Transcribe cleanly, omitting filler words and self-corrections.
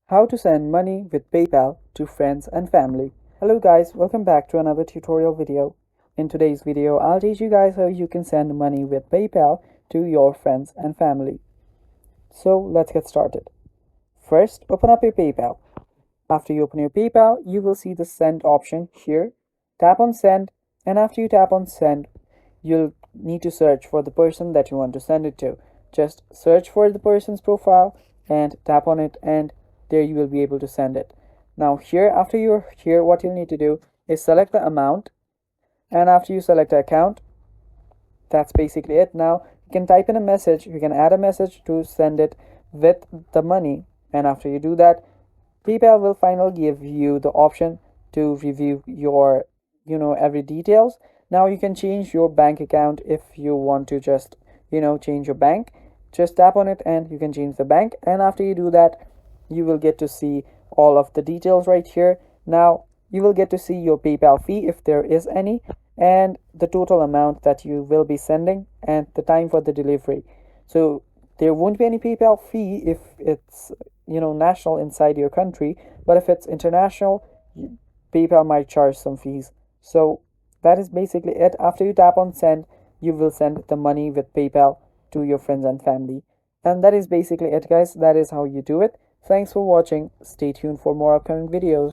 How to send money with PayPal to friends and family. Hello guys, welcome back to another tutorial video. In today's video, I'll teach you guys how you can send money with PayPal to your friends and family. So let's get started. First, open up your PayPal. After you open your PayPal, you will see the send option here. Tap on send, and after you tap on send, you'll need to search for the person that you want to send it to. Just search for the person's profile and tap on it, and there you will be able to send it. Now here, after you're here, what you'll need to do is select the amount, and after you select the account, that's basically it. Now you can type in a message, you can add a message to send it with the money, and after you do that, PayPal will finally give you the option to review your every details. Now you can change your bank account if you want to just change your bank. Just tap on it and you can change the bank, and after you do that, you will get to see all of the details right here. Now you will get to see your PayPal fee if there is any, and the total amount that you will be sending and the time for the delivery. So there won't be any PayPal fee if it's national inside your country, but if it's international, PayPal might charge some fees. So that is basically it. After you tap on send, you will send the money with PayPal to your friends and family. And that is basically it, guys. That is how you do it. Thanks for watching. Stay tuned for more upcoming videos.